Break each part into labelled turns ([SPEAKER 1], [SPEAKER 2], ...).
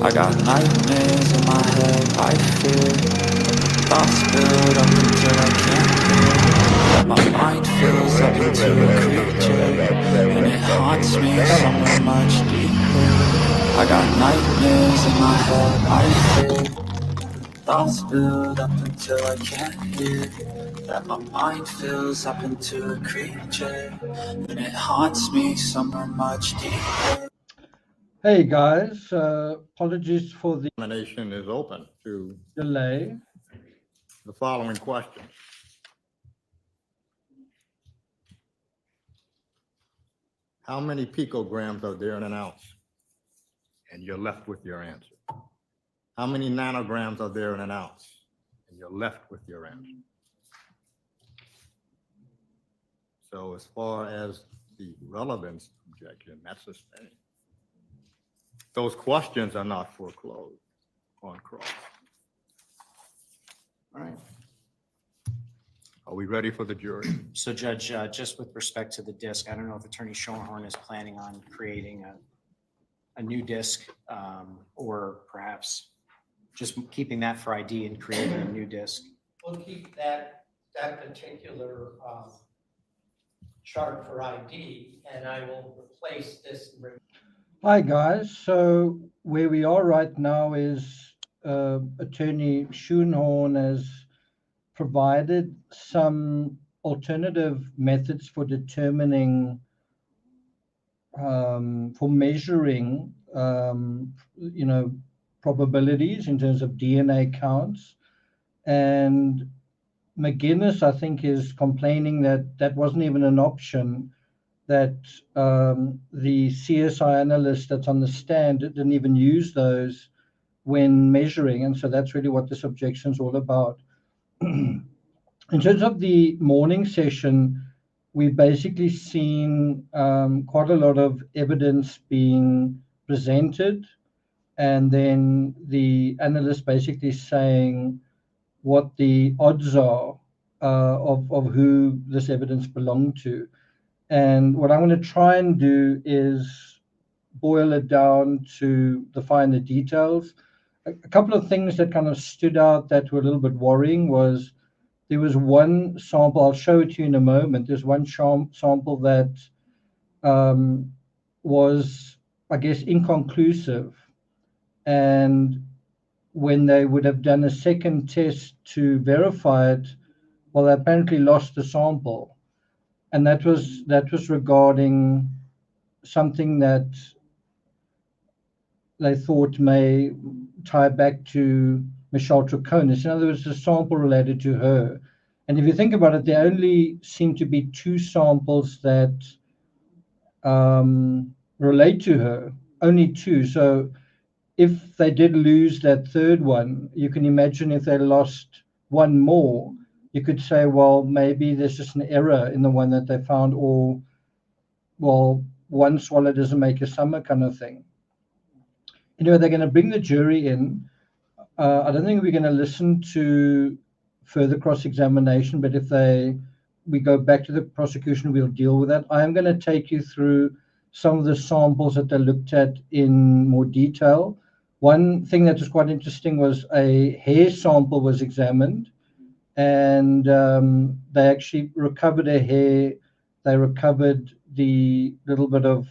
[SPEAKER 1] I got nightmares in my head, I fear thoughts build up until I can't hear. That my mind fills up into a creature, and it haunts me somewhere much deeper. I got nightmares in my head, I fear thoughts build up until I can't hear. That my mind fills up into a creature, and it haunts me somewhere much deeper.
[SPEAKER 2] Hey guys, apologies for the
[SPEAKER 3] Examination is open to
[SPEAKER 2] delay.
[SPEAKER 3] the following questions. How many picograms are there in an ounce? And you're left with your answer. How many nanograms are there in an ounce? And you're left with your answer. So as far as the relevance objection, that's sustained. Those questions are not foreclosed on cross. All right. Are we ready for the jury?
[SPEAKER 4] So Judge, just with respect to the disc, I don't know if Attorney Schoenhorn is planning on creating a new disc or perhaps just keeping that for ID and creating a new disc.
[SPEAKER 5] We'll keep that particular chart for ID, and I will replace this.
[SPEAKER 2] Hi guys, so where we are right now is Attorney Schoenhorn has provided some alternative methods for determining, for measuring, probabilities in terms of DNA counts. And McGuinness, I think, is complaining that that wasn't even an option, that the CSI analyst that's on the stand didn't even use those when measuring. And so that's really what this objection is all about. In terms of the morning session, we've basically seen quite a lot of evidence being presented, and then the analyst basically saying what the odds are of who this evidence belonged to. And what I'm going to try and do is boil it down to the finer details. A couple of things that kind of stood out that were a little bit worrying was there was one sample, I'll show it to you in a moment. There's one sample that was, I guess, inconclusive. And when they would have done a second test to verify it, well, they apparently lost the sample. And that was regarding something that they thought may tie back to Michelle Troconis. In other words, a sample related to her. And if you think about it, there only seem to be two samples that relate to her, only two. So if they did lose that third one, you can imagine if they lost one more, you could say, well, maybe there's just an error in the one that they found, or, well, one swallow doesn't make a summer kind of thing. Anyway, they're going to bring the jury in. I don't think we're going to listen to further cross-examination, but if we go back to the prosecution, we'll deal with that. I am going to take you through some of the samples that they looked at in more detail. One thing that was quite interesting was a hair sample was examined, and they actually recovered a hair. They recovered the little bit of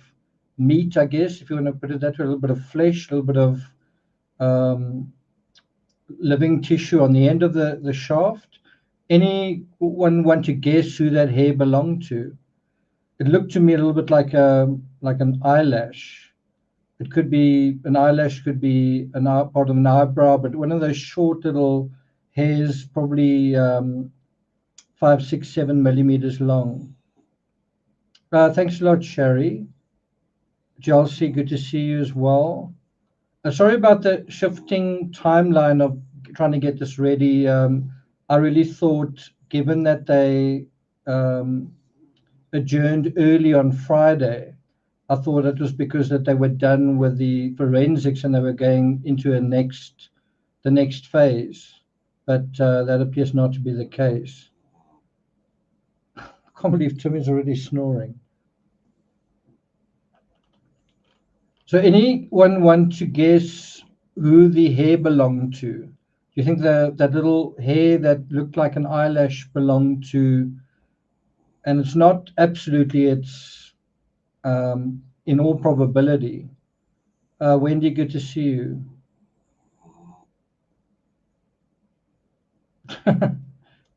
[SPEAKER 2] meat, I guess, if you want to put it that way, a little bit of flesh, a little bit of living tissue on the end of the shaft. Anyone want to guess who that hair belonged to? It looked to me a little bit like an eyelash. It could be an eyelash, could be part of an eyebrow, but one of those short little hairs, probably 5, 6, 7 millimeters long. Thanks a lot, Sherry. Chelsea, good to see you as well. Sorry about the shifting timeline of trying to get this ready. I really thought, given that they adjourned early on Friday, I thought it was because that they were done with the forensics and they were going into the next phase. But that appears not to be the case. I can't believe Tim is already snoring. So anyone want to guess who the hair belonged to? Do you think that little hair that looked like an eyelash belonged to? And it's not absolutely. It's in all probability. Wendy, good to see you.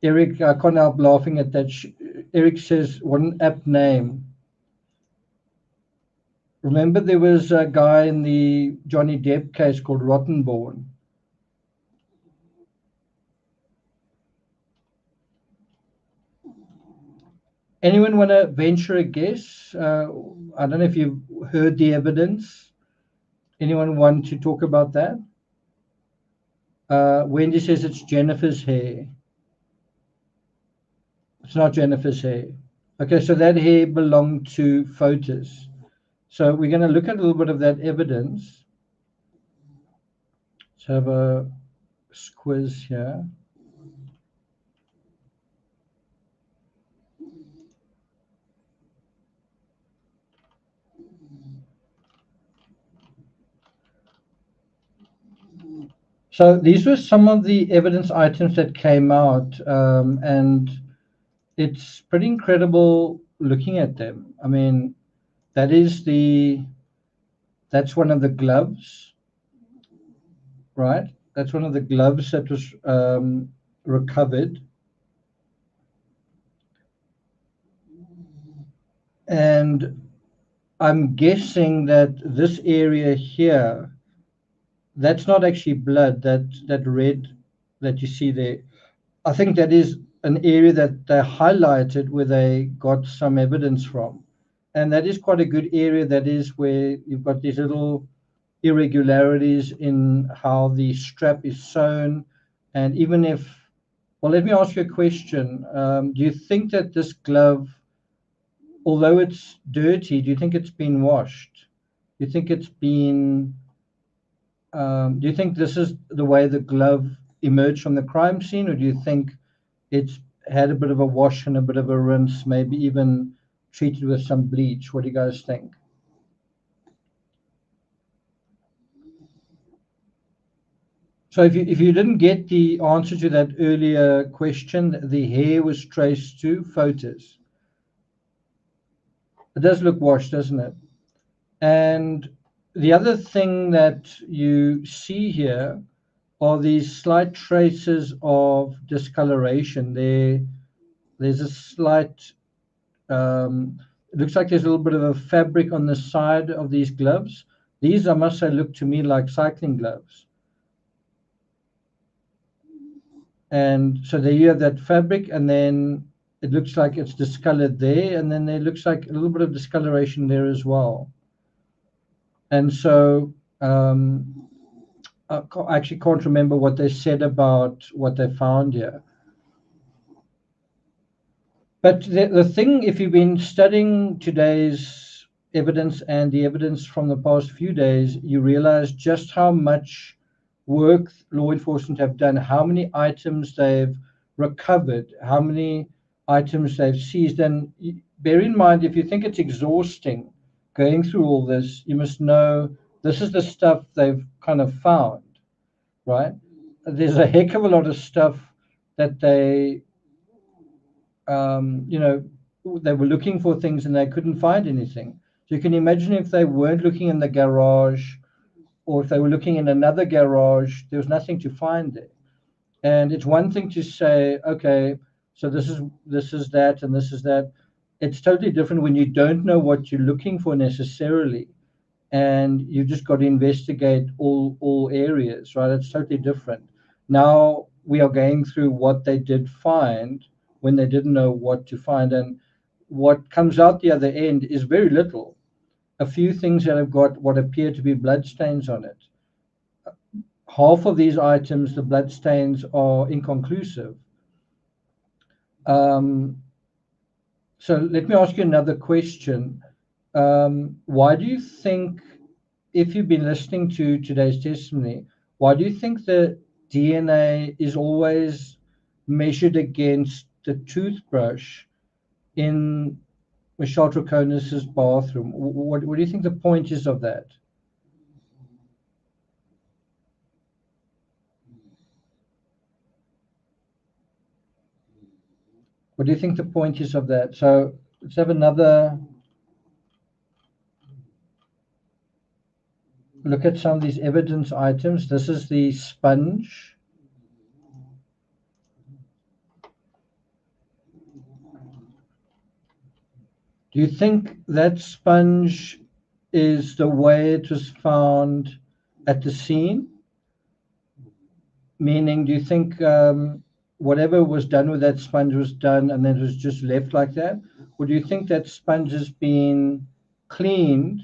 [SPEAKER 2] Eric, I can't help laughing at that. Eric says, what an apt name. Remember, there was a guy in the Johnny Depp case called Rottenborn. Anyone want to venture a guess? I don't know if you've heard the evidence. Anyone want to talk about that? Wendy says it's Jennifer's hair. It's not Jennifer's hair. Okay, so that hair belonged to Fotis. So we're going to look at a little bit of that evidence. Let's have a quiz here. So these were some of the evidence items that came out, and it's pretty incredible looking at them. I mean, that's one of the gloves, right? That's one of the gloves that was recovered. And I'm guessing that this area here, that's not actually blood, that red that you see there. I think that is an area that they highlighted where they got some evidence from. And that is quite a good area. That is where you've got these little irregularities in how the strap is sewn. And even if, well, let me ask you a question. Do you think that this glove, although it's dirty, do you think it's been washed? Do you think it's been, do you think this is the way the glove emerged from the crime scene, or do you think it's had a bit of a wash and a bit of a rinse, maybe even treated with some bleach? What do you guys think? So if you didn't get the answer to that earlier question, the hair was traced to Fotis. It does look washed, doesn't it? And the other thing that you see here are these slight traces of discoloration. There's a slight, it looks like there's a little bit of a fabric on the side of these gloves. These, I must say, look to me like cycling gloves. And so there you have that fabric, and then it looks like it's discolored there, and then there looks like a little bit of discoloration there as well. And so I actually can't remember what they said about what they found here. But the thing, if you've been studying today's evidence and the evidence from the past few days, you realize just how much work law enforcement have done, how many items they've recovered, how many items they've seized. And bear in mind, if you think it's exhausting going through all this, you must know this is the stuff they've kind of found, right? There's a heck of a lot of stuff that they, they were looking for things and they couldn't find anything. So you can imagine if they weren't looking in the garage, or if they were looking in another garage, there was nothing to find there. And it's one thing to say, okay, so this is that and this is that. It's totally different when you don't know what you're looking for necessarily, and you've just got to investigate all areas, right? It's totally different. Now we are going through what they did find when they didn't know what to find, and what comes out the other end is very little. A few things that have got what appear to be bloodstains on it. Half of these items, the bloodstains are inconclusive. So let me ask you another question. Why do you think, if you've been listening to today's testimony, why do you think the DNA is always measured against the toothbrush in Michelle Troconis' bathroom? What do you think the point is of that? What do you think the point is of that? So let's have another look at some of these evidence items. This is the sponge. Do you think that sponge is the way it was found at the scene? Meaning, do you think whatever was done with that sponge was done and then it was just left like that? Or do you think that sponge has been cleaned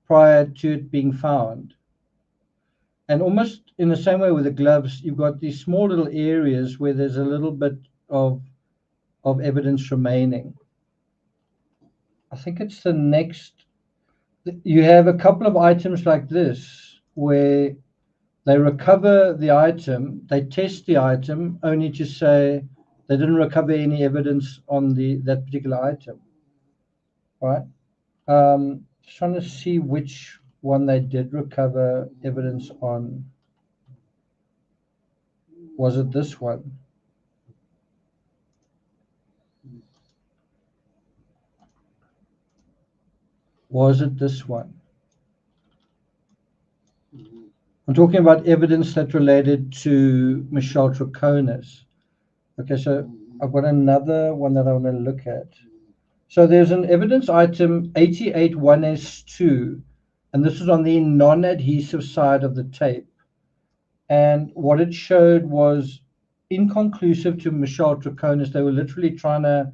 [SPEAKER 2] prior to it being found? And almost in the same way with the gloves, you've got these small little areas where there's a little bit of evidence remaining. I think it's the next. You have a couple of items like this where they recover the item, they test the item, only to say they didn't recover any evidence on that particular item, right? Just trying to see which one they did recover evidence on. Was it this one? Was it this one? I'm talking about evidence that related to Michelle Troconis. Okay, so I've got another one that I want to look at. So there's an evidence item 881S2, and this is on the non-adhesive side of the tape. And what it showed was inconclusive to Michelle Troconis. They were literally trying to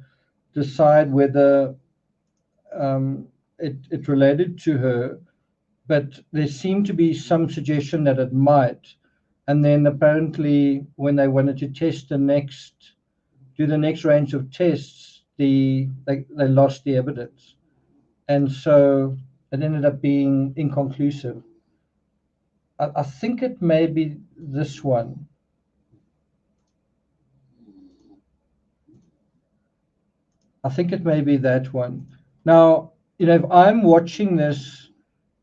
[SPEAKER 2] decide whether it related to her, but there seemed to be some suggestion that it might. And then apparently when they wanted to test do the next range of tests, they lost the evidence. And so it ended up being inconclusive. I think it may be this one. I think it may be that one. Now, if I'm watching this,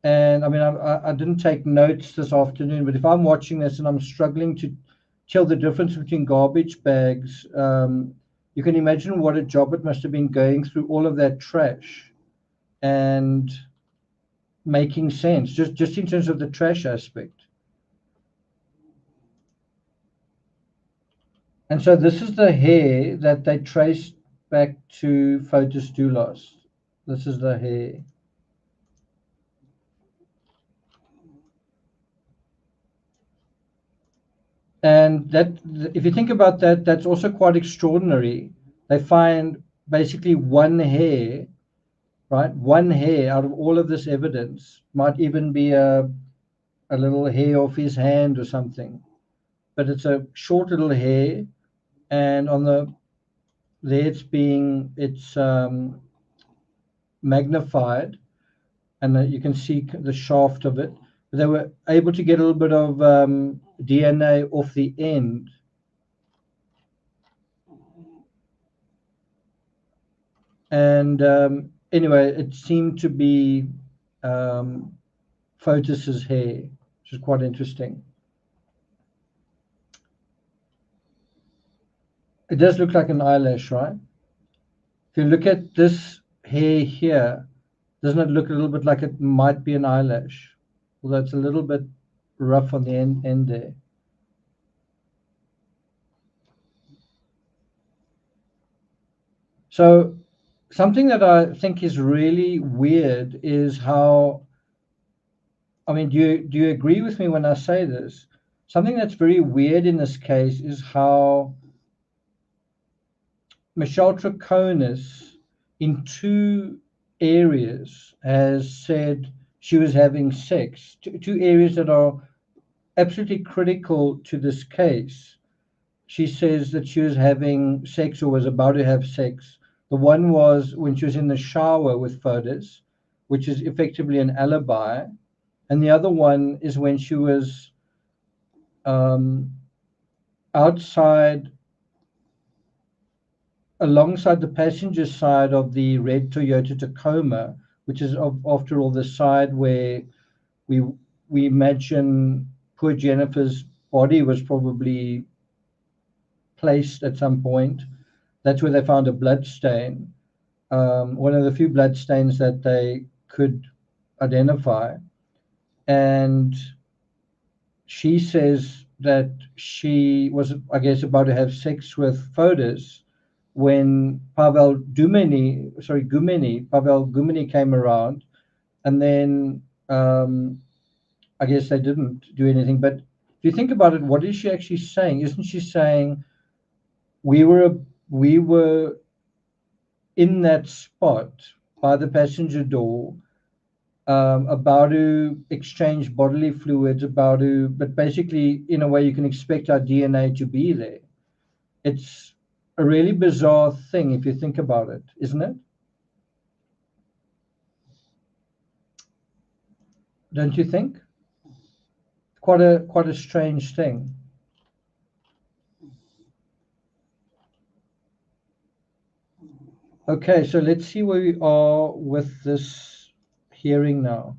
[SPEAKER 2] and I mean, I didn't take notes this afternoon, but if I'm watching this and I'm struggling to tell the difference between garbage bags, you can imagine what a job it must have been going through all of that trash and making sense, just in terms of the trash aspect. And so this is the hair that they traced back to Photos DULOS. This is the hair. And that, if you think about that, that's also quite extraordinary. They find basically one hair, right? One hair out of all of this evidence, might even be a little hair off his hand or something. But it's a short little hair, and on there it's magnified, and you can see the shaft of it. But they were able to get a little bit of DNA off the end. And anyway, it seemed to be Photis's hair, which is quite interesting. It does look like an eyelash, right? If you look at this hair here, doesn't it look a little bit like it might be an eyelash? Although it's a little bit rough on the end there. So something that I think is really weird is how, I mean, do you agree with me when I say this? Something that's very weird in this case is how Michelle Troconis in 2 areas has said she was having sex. 2 areas that are absolutely critical to this case. She says that she was having sex or was about to have sex. The one was when she was in the shower with Photos, which is effectively an alibi. And the other one is when she was outside, alongside the passenger side of the red Toyota Tacoma, which is after all the side where we imagine poor Jennifer's body was probably placed at some point. That's where they found a blood stain, one of the few blood stains that they could identify. And she says that she was, I guess, about to have sex with Fotis when Pavel Gumeni came around, and then I guess they didn't do anything. But if you think about it, what is she actually saying? Isn't she saying we were in that spot by the passenger door, about to exchange bodily fluids, but basically, in a way, you can expect our DNA to be there. It's a really bizarre thing if you think about it, isn't it? Don't you think? Quite a strange thing. Okay, so let's see where we are with this hearing now.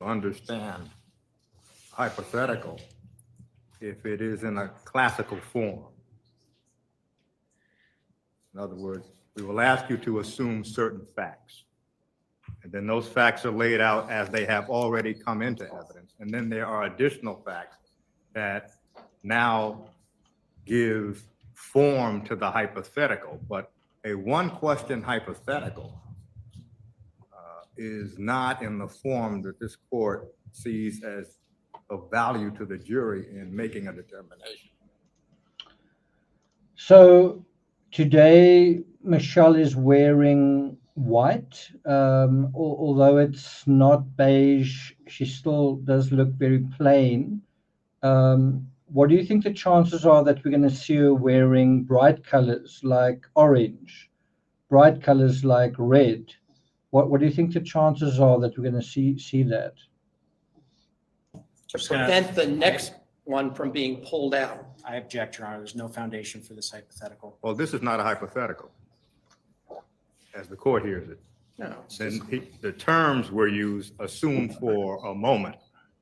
[SPEAKER 3] Understand hypothetical if it is in a classical form. In other words, we will ask you to assume certain facts. And then those facts are laid out as they have already come into evidence. And then there are additional facts that now give form to the hypothetical. But a one-question hypothetical is not in the form that this court sees as of value to the jury in making a determination.
[SPEAKER 2] So today, Michelle is wearing white, although it's not beige. She still does look very plain. What do you think the chances are that we're going to see her wearing bright colors like orange, bright colors like red? What do you think the chances are that we're going to see that?
[SPEAKER 5] To prevent the next one from being pulled out.
[SPEAKER 4] I object, Your Honor. There's no foundation for this hypothetical.
[SPEAKER 3] Well, this is not a hypothetical, as the court hears it.
[SPEAKER 5] No.
[SPEAKER 3] Then the terms were used, assume for a moment,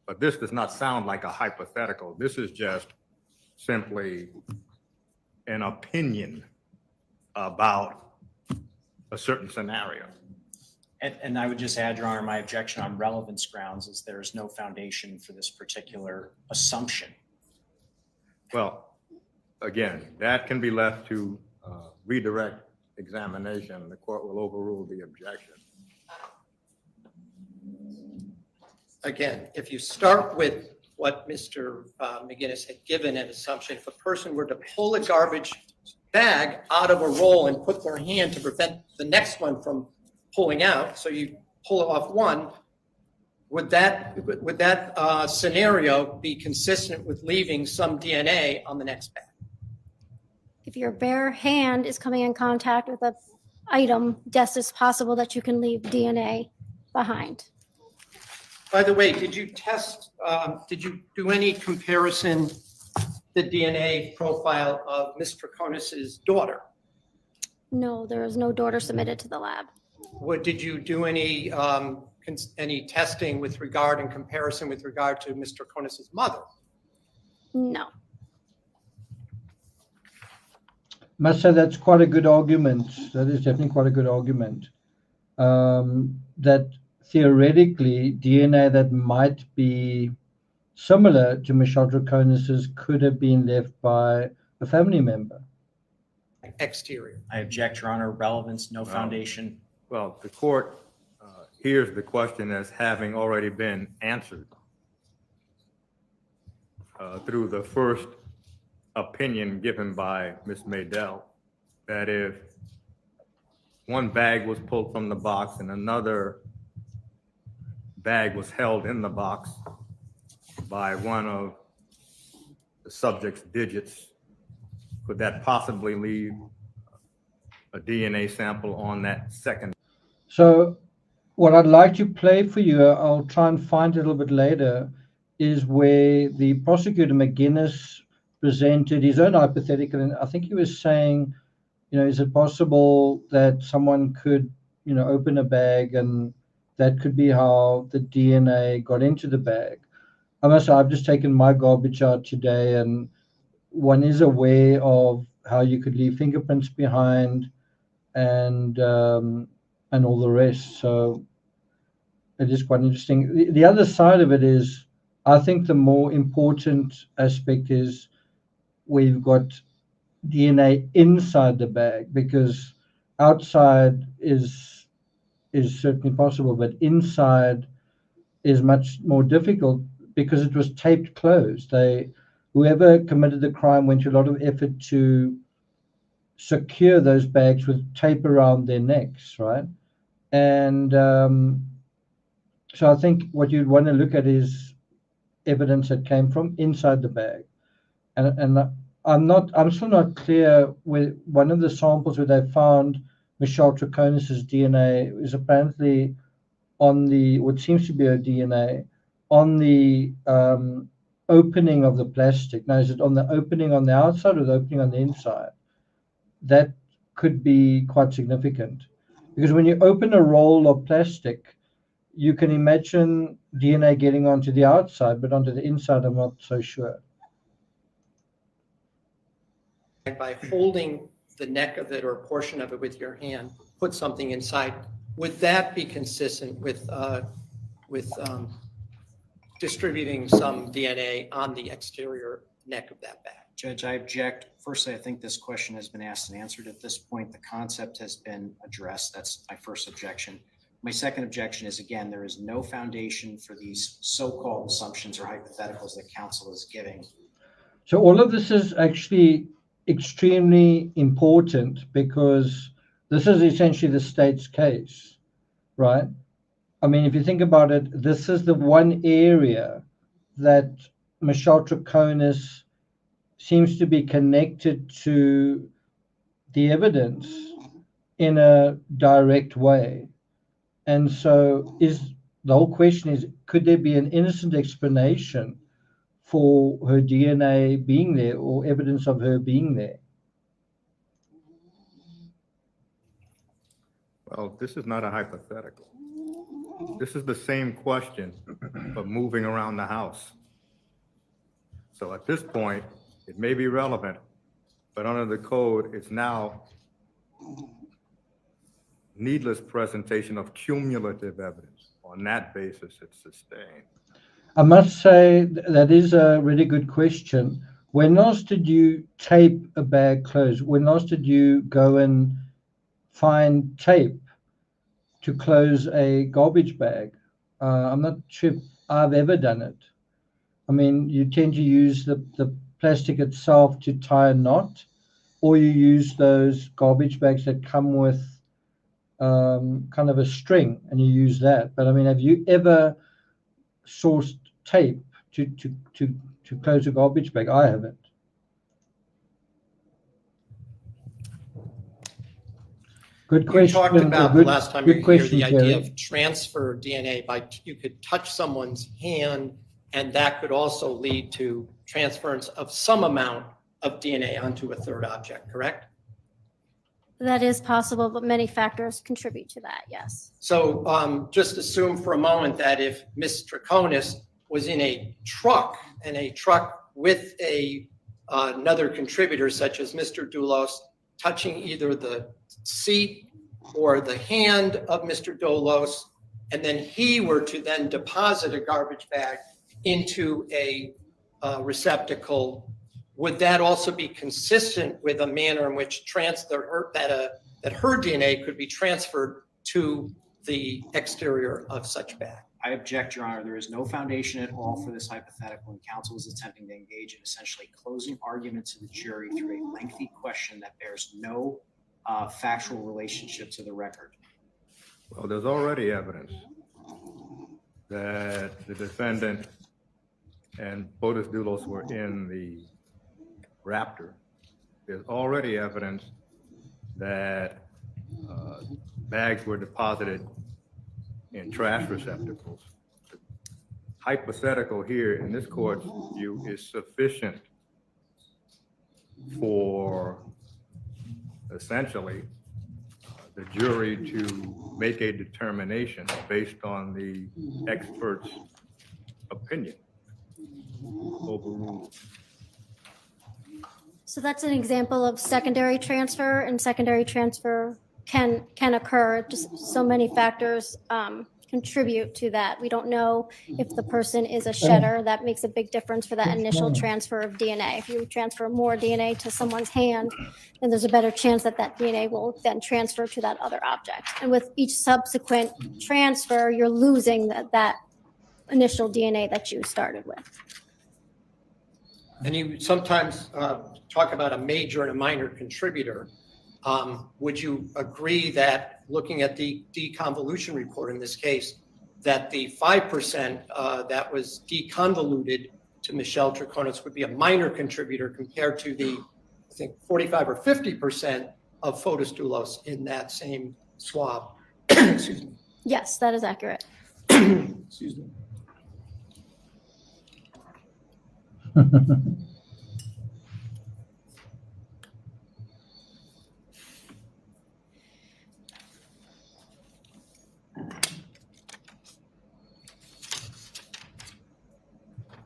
[SPEAKER 3] but this does not sound like a hypothetical. This is just simply an opinion about a certain scenario.
[SPEAKER 4] And I would just add, Your Honor, my objection on relevance grounds is there is no foundation for this particular assumption.
[SPEAKER 3] Well, again, that can be left to redirect examination. The court will overrule the objection.
[SPEAKER 5] Again, if you start with what Mr. McGinnis had given an assumption, if a person were to pull a garbage bag out of a roll and put their hand to prevent the next one from pulling out, so you pull off one, would that scenario be consistent with leaving some DNA on the next bag?
[SPEAKER 6] If your bare hand is coming in contact with an item, yes, it's possible that you can leave DNA behind.
[SPEAKER 5] By the way, did you do any comparison, the DNA profile of Ms. Troconis's daughter?
[SPEAKER 6] No, there is no daughter submitted to the lab.
[SPEAKER 5] Did you do any testing with regard in comparison with regard to Ms. Troconis's mother?
[SPEAKER 6] No.
[SPEAKER 2] Must say that's quite a good argument. That is definitely quite a good argument. That theoretically, DNA that might be similar to Michelle Troconis's could have been left by a family member.
[SPEAKER 5] Exterior.
[SPEAKER 4] I object, Your Honor. Relevance, no foundation.
[SPEAKER 3] Well, the court hears the question as having already been answered through the first opinion given by Ms. Maydell, that if one bag was pulled from the box and another bag was held in the box by one of the subject's digits, could that possibly leave a DNA sample on that second?
[SPEAKER 2] So what I'd like to play for you, I'll try and find it a little bit later, is where the prosecutor McGinnis presented his own hypothetical. And I think he was saying, is it possible that someone could, open a bag and that could be how the DNA got into the bag? I must say, I've just taken my garbage out today, and one is aware of how you could leave fingerprints behind and all the rest. So it is quite interesting. The other side of it is, I think the more important aspect is we've got DNA inside the bag, because outside is certainly possible, but inside is much more difficult because it was taped closed. Whoever committed the crime went to a lot of effort to secure those bags with tape around their necks, right? And so I think what you'd want to look at is evidence that came from inside the bag. And I'm still not clear with one of the samples where they found Michelle Troconis' DNA is apparently on what seems to be her DNA on the opening of the plastic. Now, is it on the opening on the outside or the opening on the inside? That could be quite significant, because when you open a roll of plastic, you can imagine DNA getting onto the outside, but onto the inside, I'm not so sure.
[SPEAKER 5] By holding the neck of it or a portion of it with your hand, put something inside, would that be consistent with distributing some DNA on the exterior neck of that bag?
[SPEAKER 4] Judge, I object. Firstly, I think this question has been asked and answered at this point. The concept has been addressed. That's my first objection. My second objection is, again, there is no foundation for these so-called assumptions or hypotheticals that counsel is giving.
[SPEAKER 2] So all of this is actually extremely important, because this is essentially the state's case, right? I mean, if you think about it, this is the one area that Michelle Troconis seems to be connected to the evidence in a direct way. And so the whole question is, could there be an innocent explanation for her DNA being there, or evidence of her being there?
[SPEAKER 3] Well, this is not a hypothetical. This is the same question of moving around the house. So at this point, it may be relevant, but under the code, it's now needless presentation of cumulative evidence. On that basis, it's sustained.
[SPEAKER 2] I must say that is a really good question. When else did you tape a bag closed? When else did you go and find tape to close a garbage bag? I'm not sure if I've ever done it. I mean, you tend to use the plastic itself to tie a knot, or you use those garbage bags that come with kind of a string, and you use that. But I mean, have you ever sourced tape to close a garbage bag? I haven't. Good question.
[SPEAKER 5] You talked about the last time you were here, the idea
[SPEAKER 2] Terry.
[SPEAKER 5] of transfer DNA by you could touch someone's hand, and that could also lead to transference of some amount of DNA onto a third object, correct?
[SPEAKER 6] That is possible, but many factors contribute to that, yes.
[SPEAKER 5] So just assume for a moment that if Ms. Troconis was in a truck, and a truck with another contributor such as Mr. DULOS, touching either the seat or the hand of Mr. DULOS, and then he were to then deposit a garbage bag into a receptacle, would that also be consistent with a manner in which that her DNA could be transferred to the exterior of such bag?
[SPEAKER 4] I object, Your Honor. There is no foundation at all for this hypothetical, and counsel is attempting to engage in essentially closing arguments to the jury through a lengthy question that bears no factual relationship to the record.
[SPEAKER 3] Well, there's already evidence that the defendant and Botus Doulos were in the Raptor. There's already evidence that bags were deposited in trash receptacles. The hypothetical here in this court's view is sufficient for essentially the jury to make a determination based on the expert's opinion. overruled.
[SPEAKER 6] So that's an example of secondary transfer, and secondary transfer can occur. Just so many factors contribute to that. We don't know if the person is a shedder. That makes a big difference for that initial transfer of DNA. If you transfer more DNA to someone's hand, then there's a better chance that that DNA will then transfer to that other object. And with each subsequent transfer, you're losing that initial DNA that you started with.
[SPEAKER 5] And you sometimes talk about a major and a minor contributor. Would you agree that looking at the deconvolution report in this case, that the 5% that was deconvoluted to Michelle Troconis would be a minor contributor compared to the, I think, 45 or 50% of Photos DULOS in that same swab? Excuse me.
[SPEAKER 6] Yes, that is accurate.
[SPEAKER 5] Excuse me.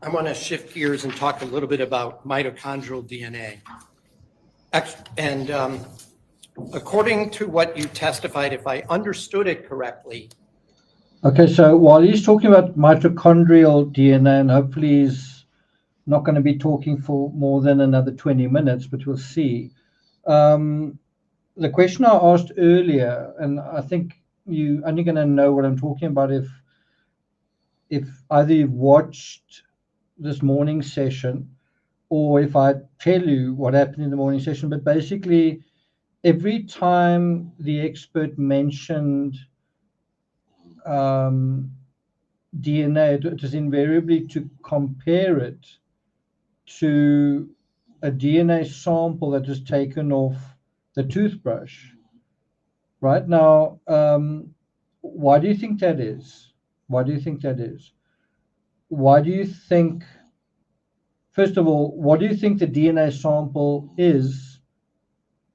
[SPEAKER 5] I want to shift gears and talk a little bit about mitochondrial DNA. And according to what you testified, if I understood it correctly.
[SPEAKER 2] Okay, so while he's talking about mitochondrial DNA, and hopefully he's not going to be talking for more than another 20 minutes, but we'll see. The question I asked earlier, and I think you only going to know what I'm talking about if either you've watched this morning session or if I tell you what happened in the morning session. But basically, every time the expert mentioned DNA, it was invariably to compare it to a DNA sample that was taken off the toothbrush. Right now, why do you think that is? Why do you think that is? Why do you think, first of all, what do you think the DNA sample is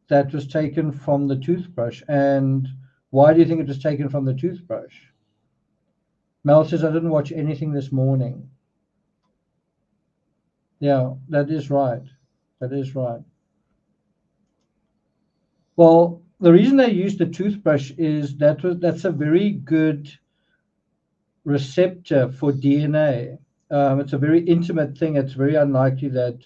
[SPEAKER 2] that was taken from the toothbrush? And why do you think it was taken from the toothbrush? Mel says, I didn't watch anything this morning. Yeah, that is right. That is right. Well, the reason they used the toothbrush is that's a very good receptor for DNA. It's a very intimate thing. It's very unlikely that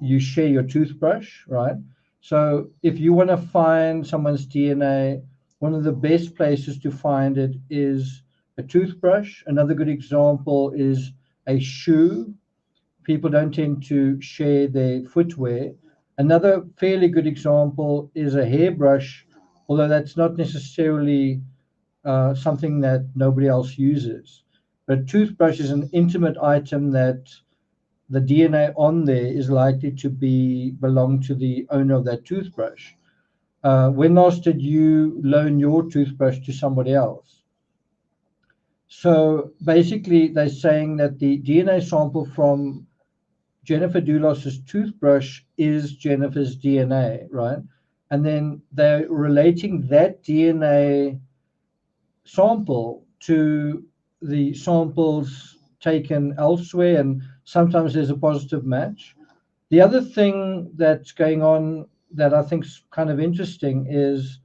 [SPEAKER 2] you share your toothbrush, right? So if you want to find someone's DNA, one of the best places to find it is a toothbrush. Another good example is a shoe. People don't tend to share their footwear. Another fairly good example is a hairbrush, although that's not necessarily something that nobody else uses. But toothbrush is an intimate item that the DNA on there is likely to belong to the owner of that toothbrush. When last did you loan your toothbrush to somebody else? So basically, they're saying that the DNA sample from Jennifer Dulos's toothbrush is Jennifer's DNA, right? And then they're relating that DNA sample to the samples taken elsewhere, and sometimes there's a positive match. The other thing that's going on that I think is kind of interesting is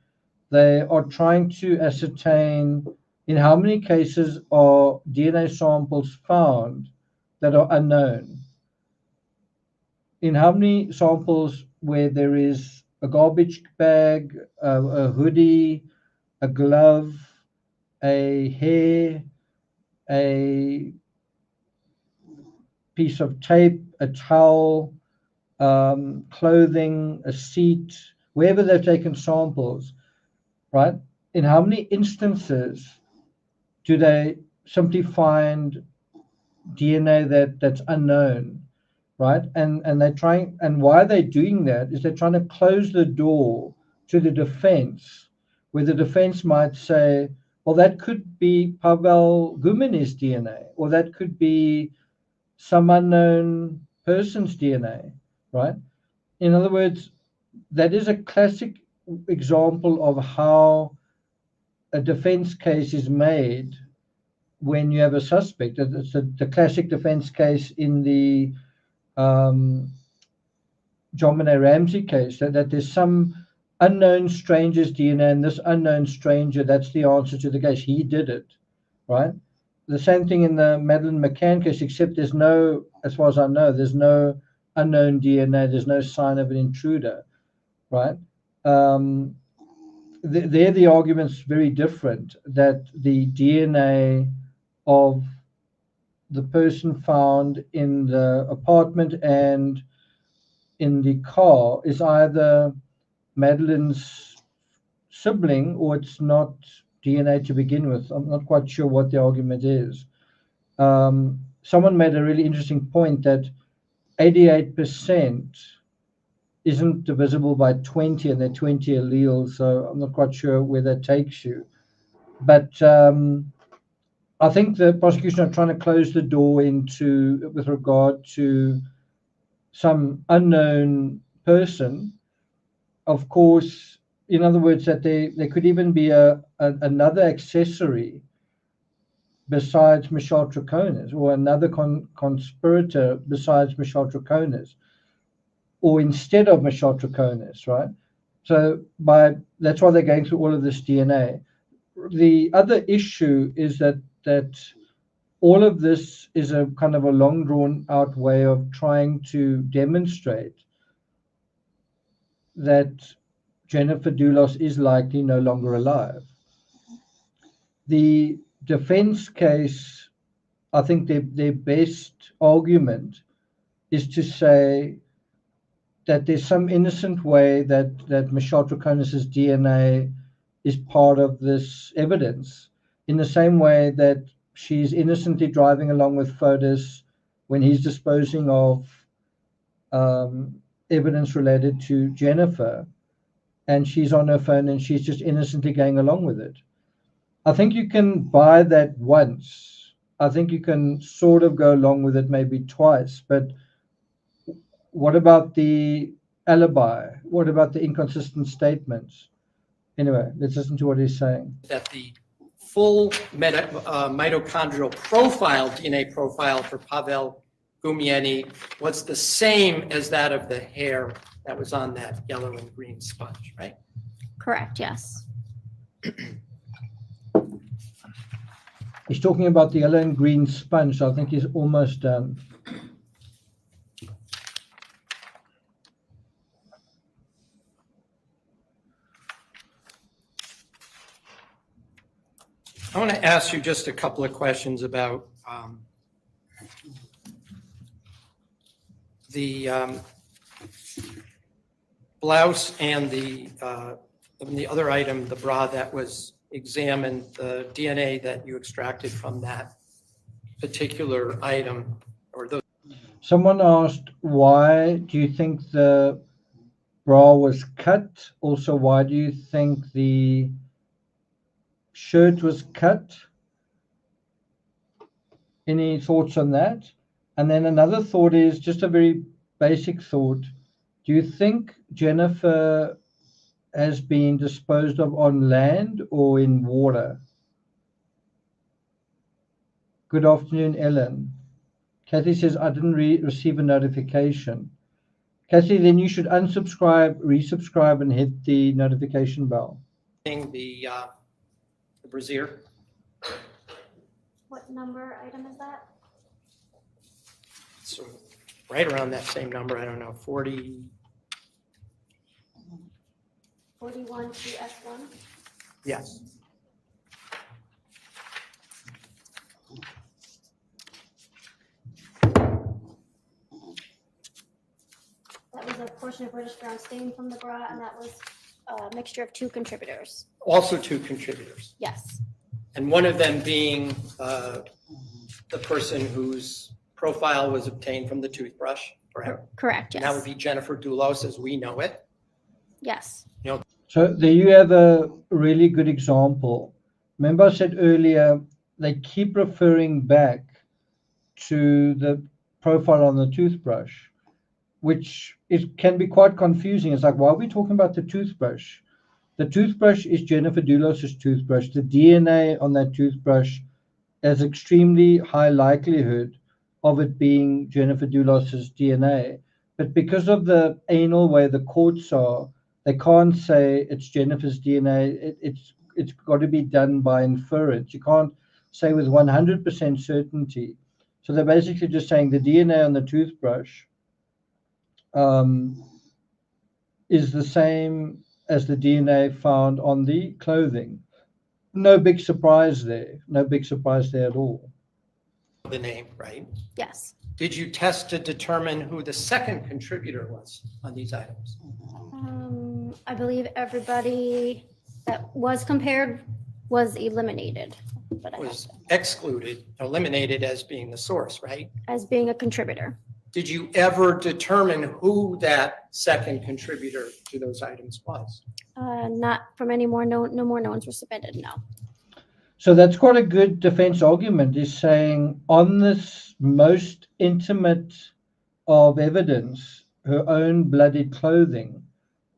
[SPEAKER 2] they are trying to ascertain in how many cases are DNA samples found that are unknown. In how many samples where there is a garbage bag, a hoodie, a glove, a hair, a piece of tape, a towel, clothing, a seat, wherever they've taken samples, right? In how many instances do they simply find DNA that's unknown, right? And they're trying, and why they're doing that is they're trying to close the door to the defense, where the defense might say, well, that could be Pavel Guminy's DNA, or that could be some unknown person's DNA, right? In other words, that is a classic example of how a defense case is made when you have a suspect. It's the classic defense case in the John Benet Ramsey case, that there's some unknown stranger's DNA, and this unknown stranger, that's the answer to the case. He did it, right? The same thing in the Madeleine McCann case, except there's no, as far as I know, there's no unknown DNA, there's no sign of an intruder, right? There the argument's very different, that the DNA of the person found in the apartment and in the car is either Madeleine's sibling or it's not DNA to begin with. I'm not quite sure what the argument is. Someone made a really interesting point that 88% isn't divisible by 20, and they're 20 alleles, so I'm not quite sure where that takes you. But I think the prosecution are trying to close the door with regard to some unknown person. Of course, in other words, that there could even be another accessory besides Michelle Troconis, or another conspirator besides Michelle Troconis, or instead of Michelle Troconis, right? So that's why they're going through all of this DNA. The other issue is that all of this is a kind of a long drawn out way of trying to demonstrate that Jennifer DULOS is likely no longer alive. The defense case, I think their best argument is to say that there's some innocent way that Michelle Troconis's DNA is part of this evidence, in the same way that she's innocently driving along with Fotis when he's disposing of evidence related to Jennifer, and she's on her phone and she's just innocently going along with it. I think you can buy that once. I think you can sort of go along with it maybe twice, but what about the alibi? What about the inconsistent statements? Anyway, let's listen to what he's saying.
[SPEAKER 5] That the full mitochondrial profile, DNA profile for Pavel Gumieni was the same as that of the hair that was on that yellow and green sponge, right?
[SPEAKER 6] Correct, yes.
[SPEAKER 2] He's talking about the yellow and green sponge. So I think he's almost done.
[SPEAKER 5] I want to ask you just a couple of questions about the blouse and the other item, the bra that was examined, the DNA that you extracted from that particular item, or those.
[SPEAKER 2] Someone asked, why do you think the bra was cut? Also, why do you think the shirt was cut? Any thoughts on that? And then another thought is just a very basic thought. Do you think Jennifer has been disposed of on land or in water? Good afternoon, Ellen. Kathy says, I didn't receive a notification. Kathy, then you should unsubscribe, resubscribe, and hit the notification bell.
[SPEAKER 5] The brassiere.
[SPEAKER 6] What number item is that?
[SPEAKER 5] So right around that same number, I don't know, 40.
[SPEAKER 6] 41 2S1.
[SPEAKER 5] Yes.
[SPEAKER 6] That was a portion of British brown stain from the bra, and that was a mixture of 2 contributors.
[SPEAKER 5] Also 2 contributors.
[SPEAKER 6] Yes.
[SPEAKER 5] And one of them being the person whose profile was obtained from the toothbrush, correct?
[SPEAKER 6] Correct, yes.
[SPEAKER 5] And that would be Jennifer DULOS as we know it.
[SPEAKER 6] Yes.
[SPEAKER 2] So there you have a really good example. Remember I said earlier, they keep referring back to the profile on the toothbrush, which can be quite confusing. It's like, why are we talking about the toothbrush? The toothbrush is Jennifer DULOS's toothbrush. The DNA on that toothbrush as extremely high likelihood of it being Jennifer Dulos's DNA. But because of the anal way the courts are, they can't say it's Jennifer's DNA. It's got to be done by inference. You can't say with 100% certainty. So they're basically just saying the DNA on the toothbrush is the same as the DNA found on the clothing. No big surprise there. No big surprise there at all.
[SPEAKER 5] The name, right?
[SPEAKER 6] Yes.
[SPEAKER 5] Did you test to determine who the second contributor was on these items?
[SPEAKER 6] I believe everybody that was compared was eliminated, but I have
[SPEAKER 5] Was
[SPEAKER 6] to-
[SPEAKER 5] excluded, eliminated as being the source, right?
[SPEAKER 6] as being a contributor.
[SPEAKER 5] Did you ever determine who that second contributor to those items was?
[SPEAKER 6] Not from any more, no more knowns were submitted, no.
[SPEAKER 2] So that's quite a good defense argument, is saying on this most intimate of evidence, her own bloody clothing,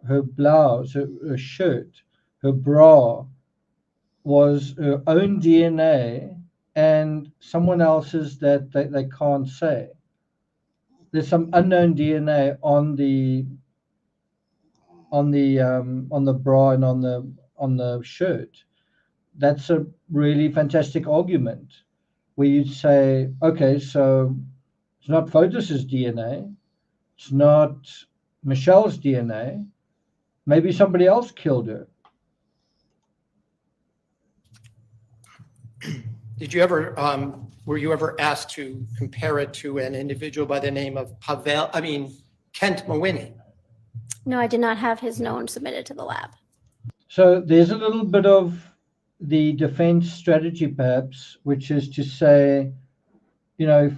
[SPEAKER 2] her blouse, her shirt, her bra, was her own DNA and someone else's that they can't say. There's some unknown DNA on the bra and on the shirt. That's a really fantastic argument where you'd say, okay, so it's not Fotis's DNA, it's not Michelle's DNA, maybe somebody else killed her.
[SPEAKER 5] Did you ever, were you ever asked to compare it to an individual by the name of Kent Mawini?
[SPEAKER 6] No, I did not have his known submitted to the lab.
[SPEAKER 2] So there's a little bit of the defense strategy, perhaps, which is to say, you know, if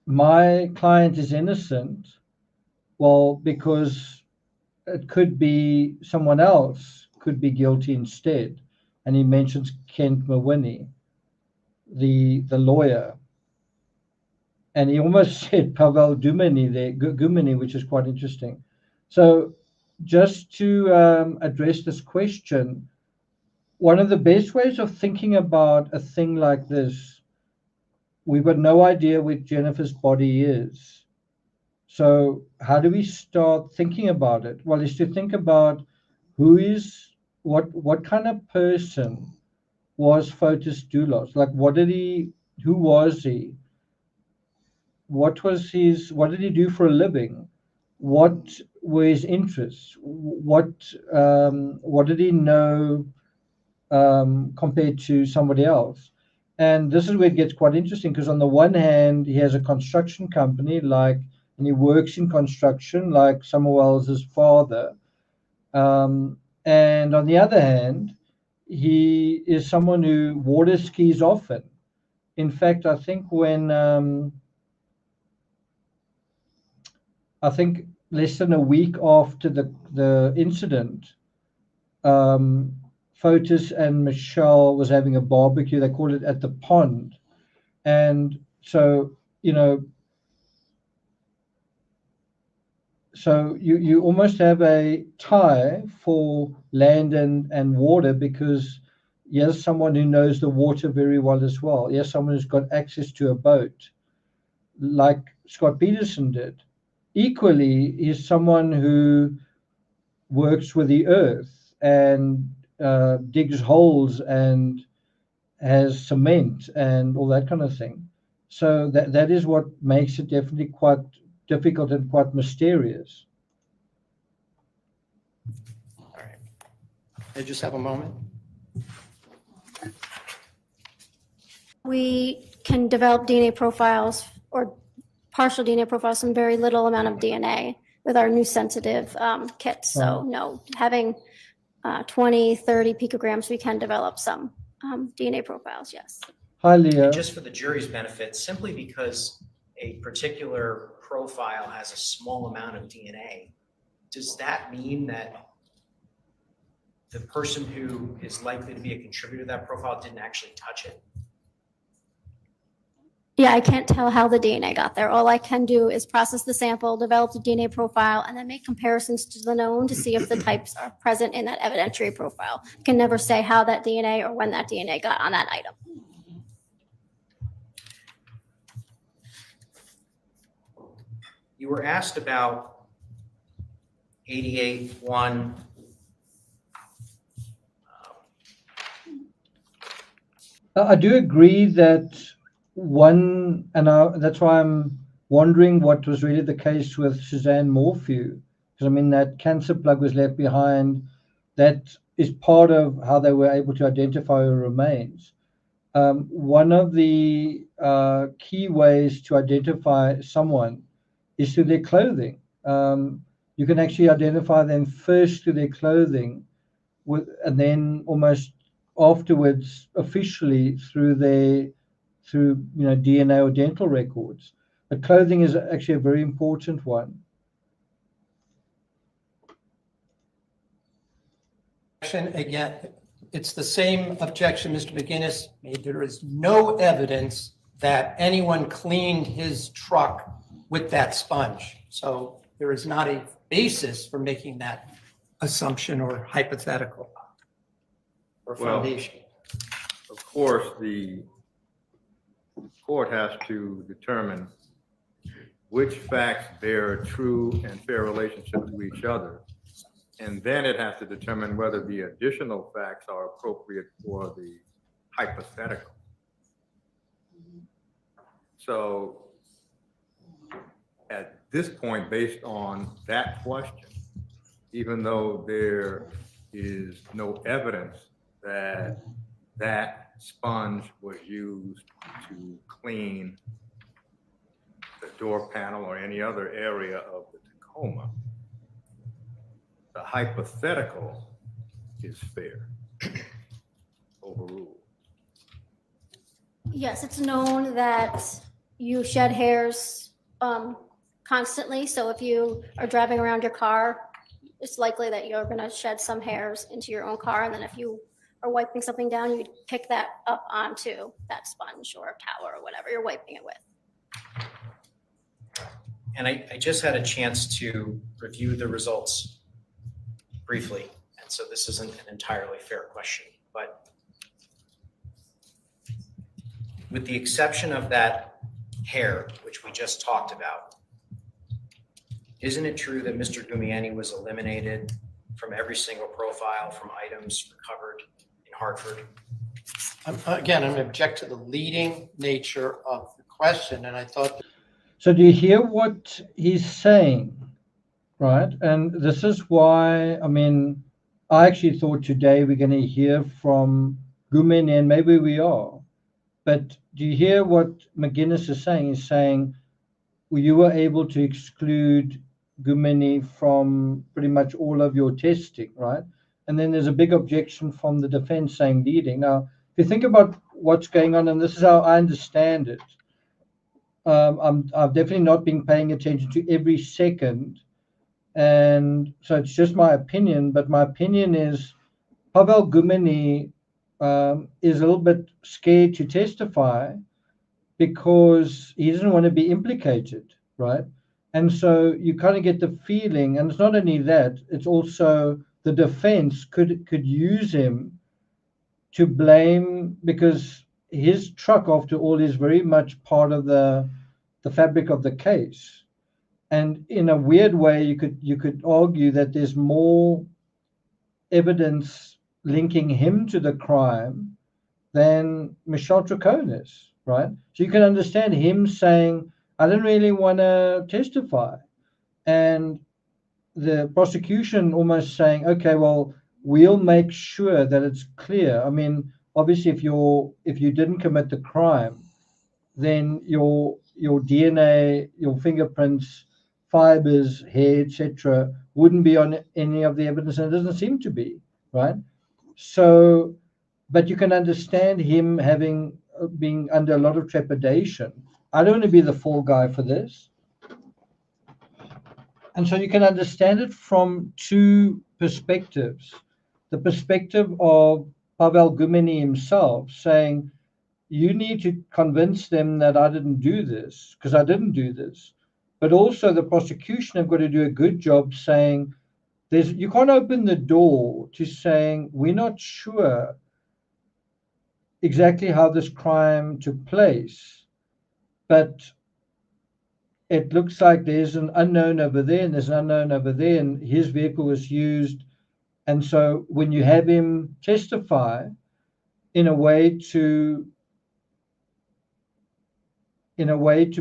[SPEAKER 2] my client is innocent, well, because it could be someone else could be guilty instead. And he mentions Kent Mawini, the lawyer. And he almost said Pavel Dumini there, Gumini, which is quite interesting. So just to address this question, one of the best ways of thinking about a thing like this, we've got no idea where Jennifer's body is. So how do we start thinking about it? Well, is to think about what kind of person was Fotis Doulos? Like, who was he? What did he do for a living? What were his interests? What did he know compared to somebody else? And this is where it gets quite interesting, because on the one hand, he has a construction company, and he works in construction like Samuel's father. And on the other hand, he is someone who water skis often. In fact, I think less than a week after the incident, Fotis and Michelle was having a barbecue. They called it at the pond. And so, so you almost have a tie for land and water, because here's someone who knows the water very well as well. Here's someone who's got access to a boat, like Scott Peterson did. Equally, he's someone who works with the earth and digs holes and has cement and all that kind of thing. So that is what makes it definitely quite difficult and quite mysterious.
[SPEAKER 5] All right. I just have a moment.
[SPEAKER 6] We can develop DNA profiles or partial DNA profiles from very little amount of DNA with our new sensitive kits. So no, having 20, 30 picograms, we can develop some DNA profiles, yes.
[SPEAKER 2] Hi, Leo.
[SPEAKER 4] And just for the jury's benefit, simply because a particular profile has a small amount of DNA, does that mean that the person who is likely to be a contributor to that profile didn't actually touch it?
[SPEAKER 6] Yeah, I can't tell how the DNA got there. All I can do is process the sample, develop the DNA profile, and then make comparisons to the known to see if the types are present in that evidentiary profile. I can never say how that DNA or when that DNA got on that item.
[SPEAKER 4] You were asked about 88-1.
[SPEAKER 2] I do agree that that's why I'm wondering what was really the case with Suzanne Morphew, because I mean that cancer plug was left behind. That is part of how they were able to identify her remains. One of the key ways to identify someone is through their clothing. You can actually identify them first through their clothing, and then almost afterwards officially through DNA or dental records. But clothing is actually a very important one.
[SPEAKER 5] Again, it's the same objection Mr. McGinnis made. There is no evidence that anyone cleaned his truck with that sponge. So there is not a basis for making that assumption or hypothetical or
[SPEAKER 3] Well,
[SPEAKER 5] foundation.
[SPEAKER 3] Of course, the court has to determine which facts bear a true and fair relationship to each other. And then it has to determine whether the additional facts are appropriate for the hypothetical. So at this point, based on that question, even though there is no evidence that that sponge was used to clean the door panel or any other area of the Tacoma, the hypothetical is fair, overruled.
[SPEAKER 6] Yes, it's known that you shed hairs constantly. So if you are driving around your car, it's likely that you're going to shed some hairs into your own car. And then if you are wiping something down, you pick that up onto that sponge or a towel or whatever you're wiping it with.
[SPEAKER 4] And I just had a chance to review the results briefly. And so this isn't an entirely fair question, but with the exception of that hair, which we just talked about, isn't it true that Mr. Gumiani was eliminated from every single profile from items recovered in Hartford?
[SPEAKER 5] Again, I'm going to object to the leading nature of the question, and I thought.
[SPEAKER 2] So do you hear what he's saying, right? And this is why, I mean, I actually thought today we're going to hear from Gumeni, and maybe we are. But do you hear what McGinnis is saying? He's saying, well, you were able to exclude Gumeni from pretty much all of your testing, right? And then there's a big objection from the defense saying leading. Now, if you think about what's going on, and this is how I understand it, I've definitely not been paying attention to every second. And so it's just my opinion, but my opinion is Pavel Gumeni is a little bit scared to testify because he doesn't want to be implicated, right? And so you kind of get the feeling, and it's not only that, it's also the defense could use him to blame, because his truck, after all, is very much part of the fabric of the case. And in a weird way, you could argue that there's more evidence linking him to the crime than Michelle Troconis, right? So you can understand him saying, I don't really want to testify. And the prosecution almost saying, okay, well, we'll make sure that it's clear. I mean, obviously, if you didn't commit the crime, then your DNA, your fingerprints, fibers, hair, etc., wouldn't be on any of the evidence, and it doesn't seem to be, right? So, but you can understand him being under a lot of trepidation. I don't want to be the fall guy for this. And so you can understand it from two perspectives. The perspective of Pavel Gumeni himself saying, you need to convince them that I didn't do this, because I didn't do this. But also the prosecution have got to do a good job saying, you can't open the door to saying, we're not sure exactly how this crime took place, but it looks like there's an unknown over there and there's an unknown over there, and his vehicle was used. And so when you have him testify in a way to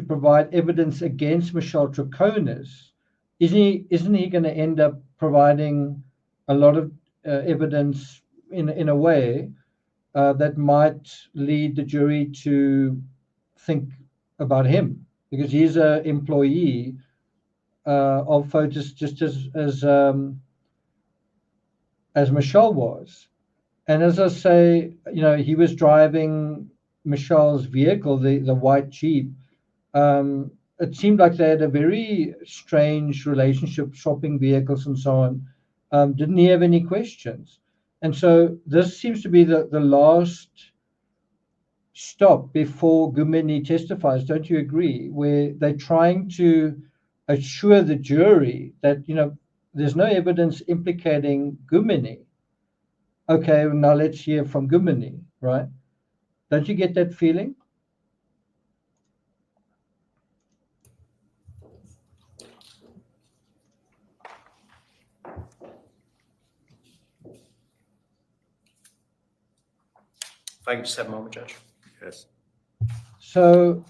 [SPEAKER 2] provide evidence against Michelle Troconis, isn't he going to end up providing a lot of evidence in a way that might lead the jury to think about him, because he's an employee of Fotis, just as Michelle was. And as I say, he was driving Michelle's vehicle, the white Jeep. It seemed like they had a very strange relationship, shopping vehicles and so on. Didn't he have any questions? And so this seems to be the last stop before Gumeni testifies. Don't you agree? Where they're trying to assure the jury that, there's no evidence implicating Gumeni. Okay, now let's hear from Gumeni, right? Don't you get that feeling?
[SPEAKER 4] If I can just have a moment, Judge.
[SPEAKER 3] Yes.
[SPEAKER 2] So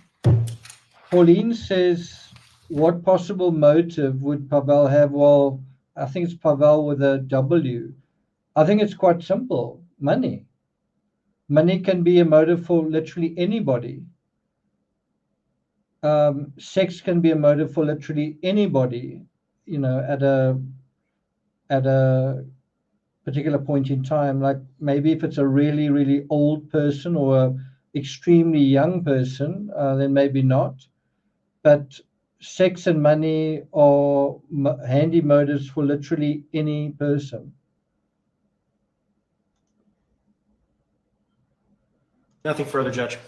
[SPEAKER 2] Pauline says, what possible motive would Pavel have? Well, I think it's Pavel with a W. I think it's quite simple. Money. Money can be a motive for literally anybody. Sex can be a motive for literally anybody, at a particular point in time. Like maybe if it's a really, really old person or an extremely young person, then maybe not. But sex and money are handy motives for literally any person.
[SPEAKER 4] Nothing further, Judge.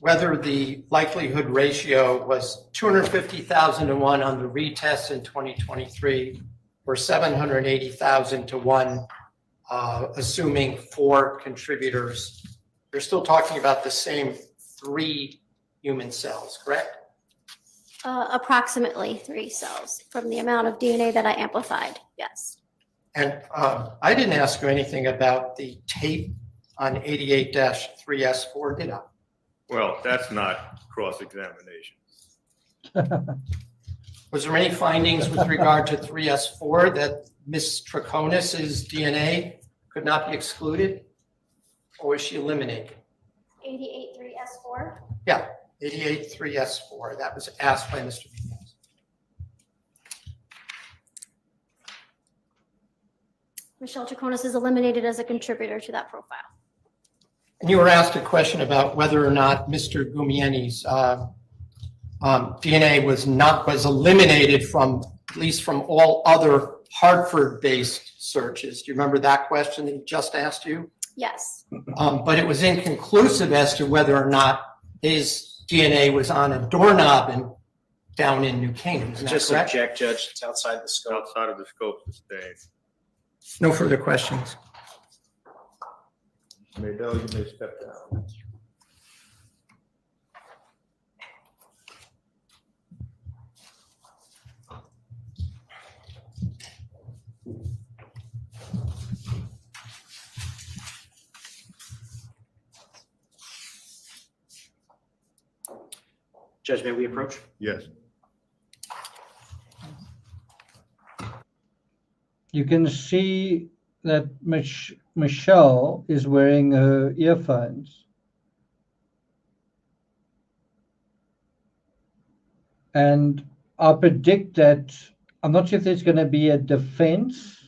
[SPEAKER 5] Whether the likelihood ratio was 250,000 to 1 on the retest in 2023 or 780,000 to 1, assuming 4 contributors, you're still talking about the same 3 human cells, correct?
[SPEAKER 6] Approximately 3 cells from the amount of DNA that I amplified, yes.
[SPEAKER 5] And I didn't ask you anything about the tape on 88-3S4, did I?
[SPEAKER 3] Well, that's not cross-examination.
[SPEAKER 5] Was there any findings with regard to 3S4 that Ms. Troconis' DNA could not be excluded? Or was she eliminated?
[SPEAKER 6] 88.3S4?
[SPEAKER 5] Yeah, 88-3S4. That was asked by Mr. McGinnis.
[SPEAKER 6] Michelle Troconis is eliminated as a contributor to that profile.
[SPEAKER 5] And you were asked a question about whether or not Mr. Gumieni's DNA was eliminated from, at least from all other Hartford-based searches. Do you remember that question that he just asked you?
[SPEAKER 6] Yes.
[SPEAKER 5] But it was inconclusive as to whether or not his DNA was on a doorknob down in New Canaan. Is that
[SPEAKER 4] Just
[SPEAKER 5] correct?
[SPEAKER 4] object, Judge. It's outside the scope.
[SPEAKER 3] Outside of the scope of staying.
[SPEAKER 5] No further questions.
[SPEAKER 3] Maydell, you may step down.
[SPEAKER 4] Judge, may we approach?
[SPEAKER 3] Yes.
[SPEAKER 2] You can see that Michelle is wearing her earphones. And I predict that, I'm not sure if there's going to be a defense.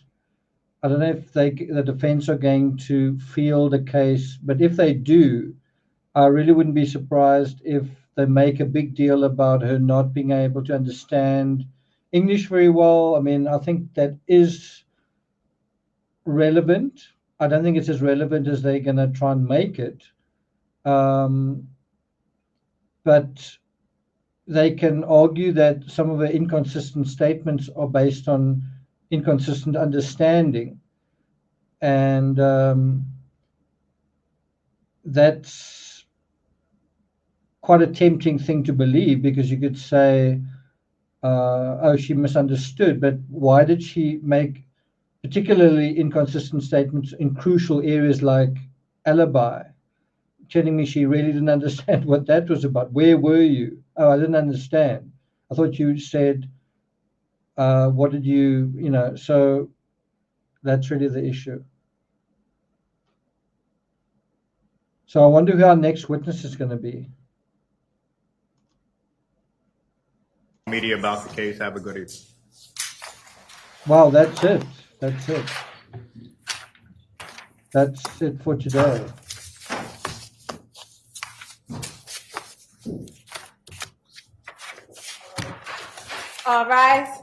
[SPEAKER 2] I don't know if the defense are going to field a case, but if they do, I really wouldn't be surprised if they make a big deal about her not being able to understand English very well. I mean, I think that is relevant. I don't think it's as relevant as they're going to try and make it. But they can argue that some of her inconsistent statements are based on inconsistent understanding. And that's quite a tempting thing to believe, because you could say, oh, she misunderstood, but why did she make particularly inconsistent statements in crucial areas like alibi, telling me she really didn't understand what that was about? Where were you? Oh, I didn't understand. I thought you said, what did you, so that's really the issue. So I wonder who our next witness is going to be.
[SPEAKER 3] Media about the case. Have a good evening.
[SPEAKER 2] Wow, that's it. That's it. That's it for today.
[SPEAKER 7] All rise.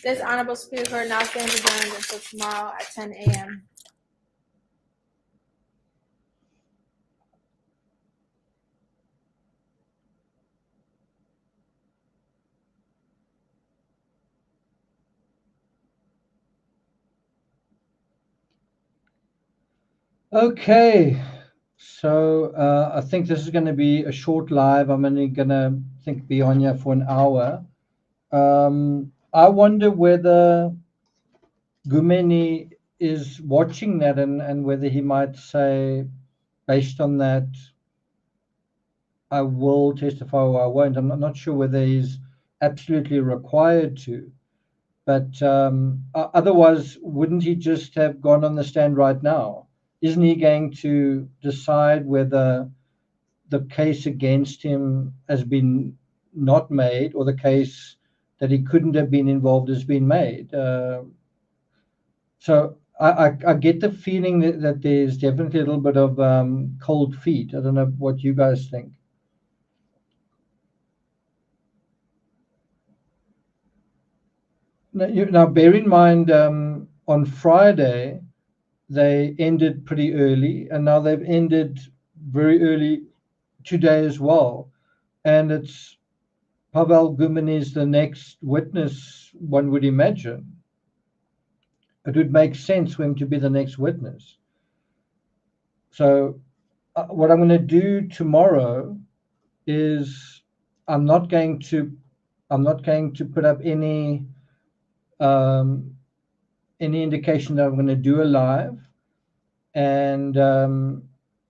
[SPEAKER 7] This honorable Supreme Court now stands adjourned until tomorrow at 10 a.m.
[SPEAKER 2] Okay, so I think this is going to be a short live. I'm only going to be on here for an hour. I wonder whether Gumeni is watching that, and whether he might say, based on that, I will testify or I won't. I'm not sure whether he's absolutely required to, but otherwise, wouldn't he just have gone on the stand right now? Isn't he going to decide whether the case against him has been not made, or the case that he couldn't have been involved has been made? So I get the feeling that there's definitely a little bit of cold feet. I don't know what you guys think. Now bear in mind, on Friday, they ended pretty early, and now they've ended very early today as well. And it's Pavel Gumeni's the next witness, one would imagine. It would make sense for him to be the next witness. So what I'm going to do tomorrow is I'm not going to put up any indication that I'm going to do a live. And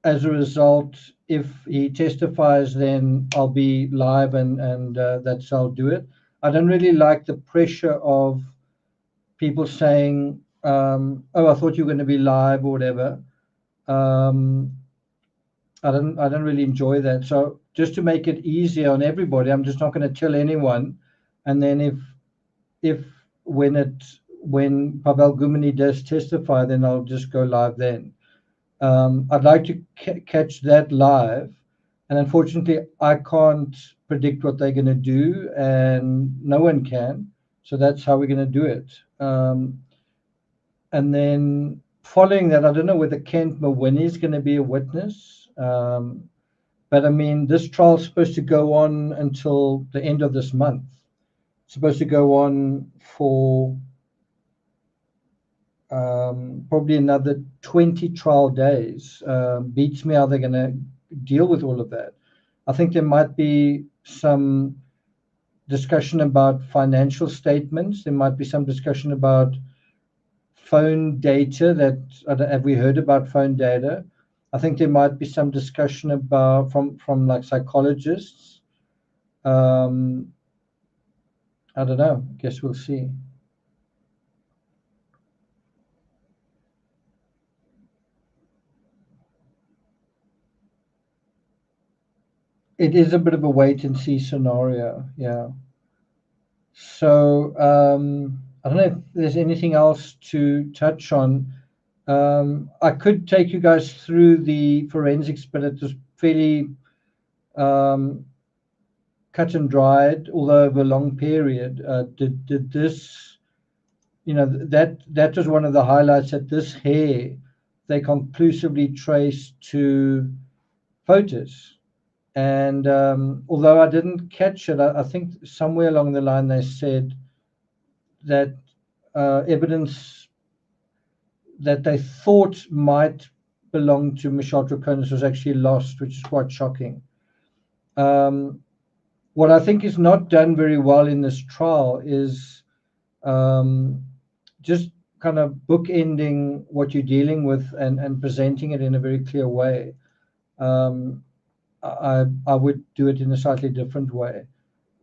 [SPEAKER 2] as a result, if he testifies, then I'll be live, and that's how I'll do it. I don't really like the pressure of people saying, oh, I thought you were going to be live or whatever. I don't really enjoy that. So just to make it easier on everybody, I'm just not going to tell anyone. And then when Pavel Gumeni does testify, then I'll just go live then. I'd like to catch that live, and unfortunately, I can't predict what they're going to do, and no one can. So that's how we're going to do it. And then following that, I don't know whether Kent Mawini is going to be a witness. But I mean, this trial's supposed to go on until the end of this month. It's supposed to go on for probably another 20 trial days. Beats me how they're going to deal with all of that. I think there might be some discussion about financial statements. There might be some discussion about phone data. Have we heard about phone data? I think there might be some discussion about from like psychologists. I don't know. I guess we'll see. It is a bit of a wait and see scenario, yeah. So I don't know if there's anything else to touch on. I could take you guys through the forensics, but it was fairly cut and dried, although over a long period. Did this, that was one of the highlights, that this hair they conclusively traced to photos. And although I didn't catch it, I think somewhere along the line they said that evidence that they thought might belong to Michelle Troconis was actually lost, which is quite shocking. What I think is not done very well in this trial is just kind of bookending what you're dealing with and presenting it in a very clear way. I would do it in a slightly different way.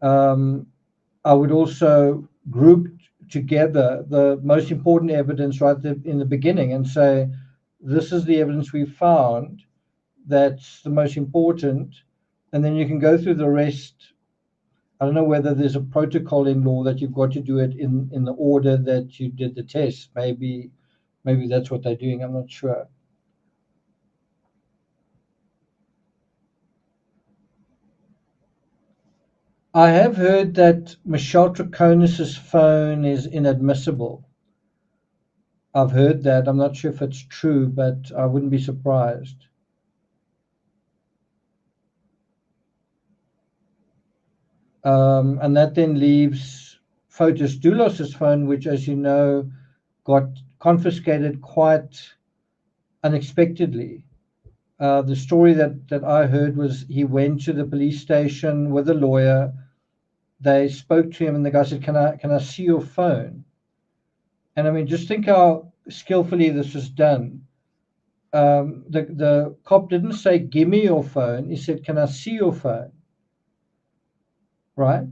[SPEAKER 2] I would also group together the most important evidence right in the beginning and say, this is the evidence we found that's the most important. And then you can go through the rest. I don't know whether there's a protocol in law that you've got to do it in the order that you did the test. Maybe that's what they're doing. I'm not sure. I have heard that Michelle Troconis's phone is inadmissible. I've heard that. I'm not sure if it's true, but I wouldn't be surprised. And that then leaves Fotis Doulos' phone, which, as you know, got confiscated quite unexpectedly. The story that I heard was he went to the police station with a lawyer. They spoke to him, and the guy said, "Can I see your phone?" And I mean, just think how skillfully this was done. The cop didn't say, "Give me your phone." He said, "Can I see your phone?" Right?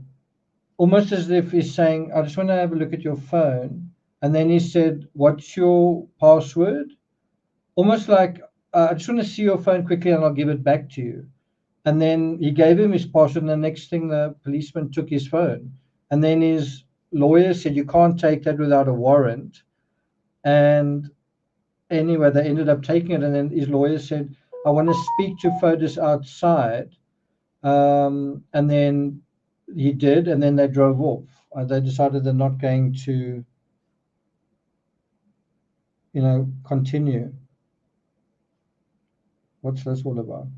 [SPEAKER 2] Almost as if he's saying, "I just want to have a look at your phone." And then he said, "What's your password?" Almost like, "I just want to see your phone quickly and I'll give it back to you." And then he gave him his password, and the next thing the policeman took his phone. And then his lawyer said, "You can't take that without a warrant." And anyway, they ended up taking it. And then his lawyer said, "I want to speak to Fotis outside." And then he did, and then they drove off. They decided they're not going to, continue. What's this all about?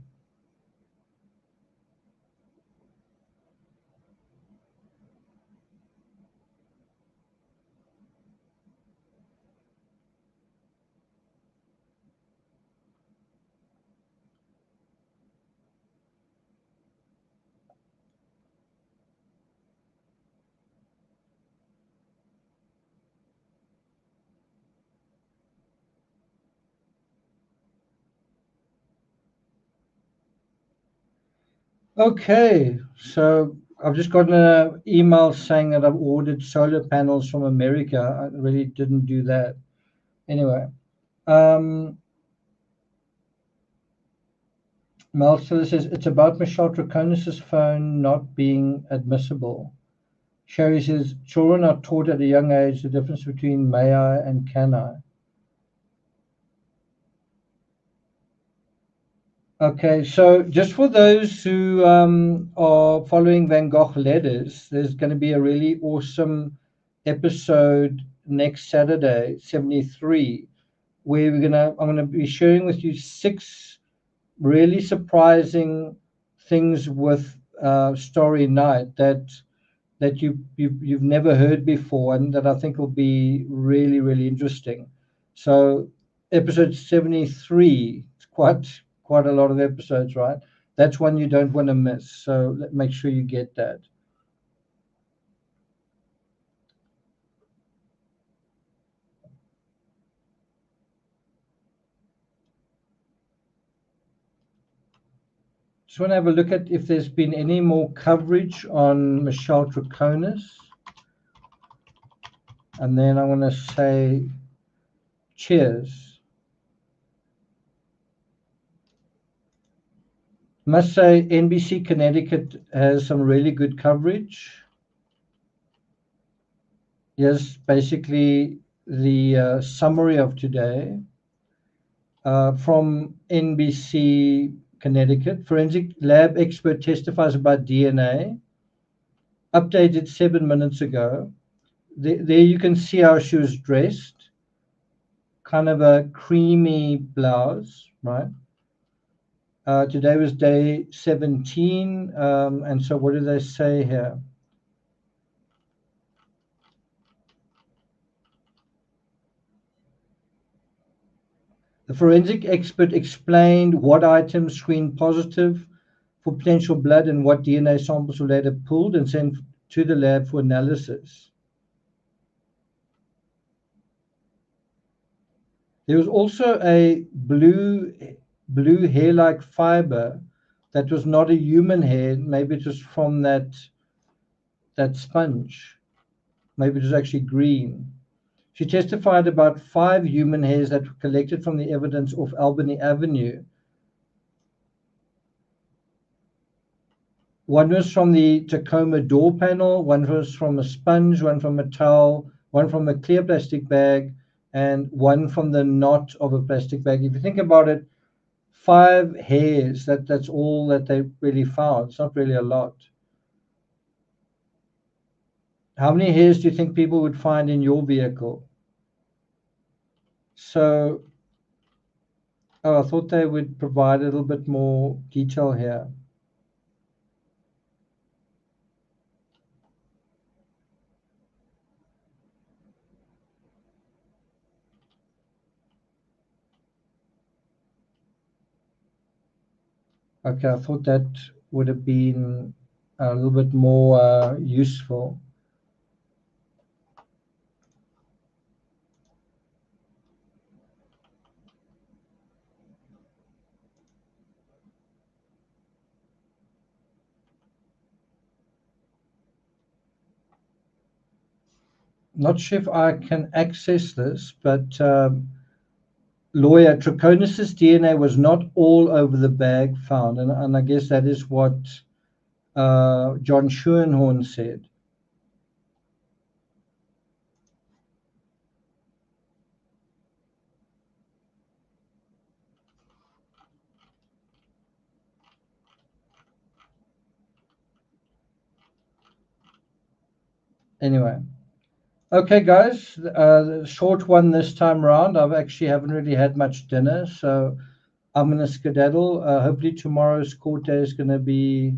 [SPEAKER 2] Okay, so I've just gotten an email saying that I've ordered solar panels from America. I really didn't do that. Anyway, Mel still says it's about Michelle Troconis' phone not being admissible. Sherry says children are taught at a young age the difference between may I and can I. Okay, so just for those who are following Van Gogh letters, there's going to be a really awesome episode next Saturday, 73, where I'm going to be sharing with you 6 really surprising things with Starry Night that you've never heard before, and that I think will be really, really interesting. So episode 73, it's quite a lot of episodes, right? That's one you don't want to miss. So make sure you get that. Just want to have a look at if there's been any more coverage on Michelle Troconis. And then I want to say cheers. Must say NBC Connecticut has some really good coverage. Yes, basically the summary of today from NBC Connecticut. Forensic lab expert testifies about DNA. Updated 7 minutes ago. There you can see how she was dressed. Kind of a creamy blouse, right? Today was day 17. And so what do they say here? The forensic expert explained what items screened positive for potential blood and what DNA samples were later pulled and sent to the lab for analysis. There was also a blue hair-like fiber that was not a human hair. Maybe it was from that sponge. Maybe it was actually green. She testified about 5 human hairs that were collected from the evidence off Albany Avenue. One was from the Tacoma door panel, one was from a sponge, one from a towel, one from a clear plastic bag, and one from the knot of a plastic bag. If you think about it, 5 hairs, that's all that they really found. It's not really a lot. How many hairs do you think people would find in your vehicle? So, I thought they would provide a little bit more detail here. Okay, I thought that would have been a little bit more useful. Not sure if I can access this, but lawyer, Troconis' DNA was not all over the bag found, and I guess that is what John Schoenhorn said. Anyway, okay, guys, short one this time around. I actually haven't really had much dinner, so I'm going to skedaddle. Hopefully tomorrow's court day is going to be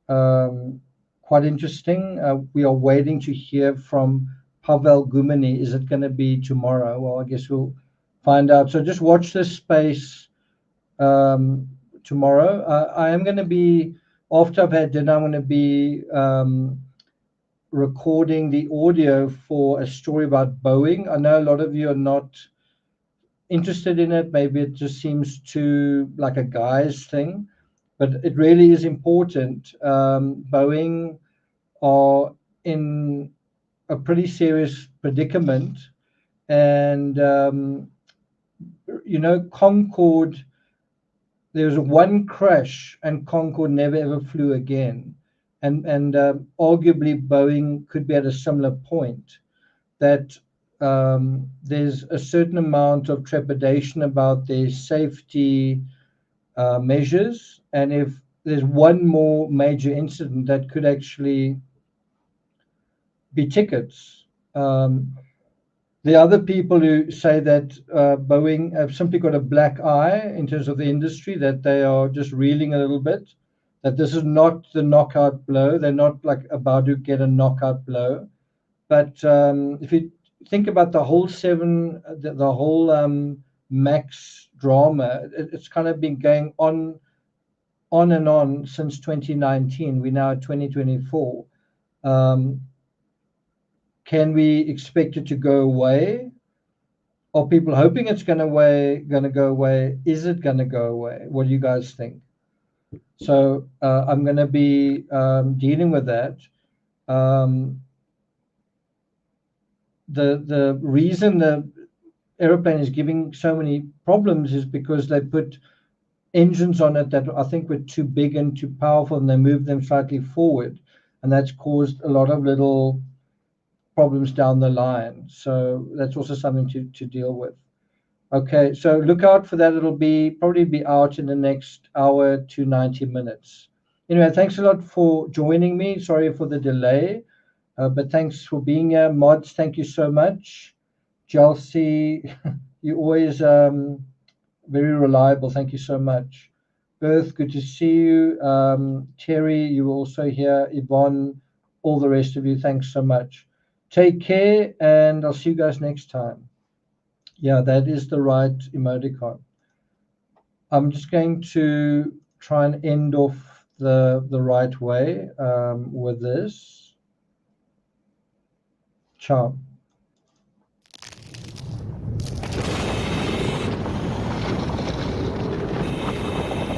[SPEAKER 2] quite interesting. We are waiting to hear from Pavel Gumeni. Is it going to be tomorrow? Well, I guess we'll find out. So just watch this space tomorrow. I am going to be, after I've had dinner, I'm going to be recording the audio for a story about Boeing. I know a lot of you are not interested in it. Maybe it just seems too like a guy's thing, but it really is important. Boeing are in a pretty serious predicament, and Concorde, there was one crash and Concorde never ever flew again, and arguably Boeing could be at a similar point, that there's a certain amount of trepidation about their safety measures, and if there's one more major incident, that could actually be tickets. The other people who say that Boeing have simply got a black eye in terms of the industry, that they are just reeling a little bit, that this is not the knockout blow. They're not like about to get a knockout blow. But if you think about the whole MAX drama, it's kind of been going on and on since 2019. We're now at 2024. Can we expect it to go away? Are people hoping it's going to go away? Is it going to go away? What do you guys think? So I'm going to be dealing with that. The reason the aeroplane is giving so many problems is because they put engines on it that I think were too big and too powerful, and they moved them slightly forward, and that's caused a lot of little problems down the line. So that's also something to deal with. Okay, so look out for that. It'll probably be out in the next hour to 90 minutes. Anyway, thanks a lot for joining me. Sorry for the delay, but thanks for being here. Mods, thank you so much. Chelsea, you're always very reliable. Thank you so much. Berth, good to see you. Terry, you were also here. Yvonne, all the rest of you, thanks so much. Take care, and I'll see you guys next time. Yeah, that is the right emoticon. I'm just going to try and end off the right way with this. Ciao.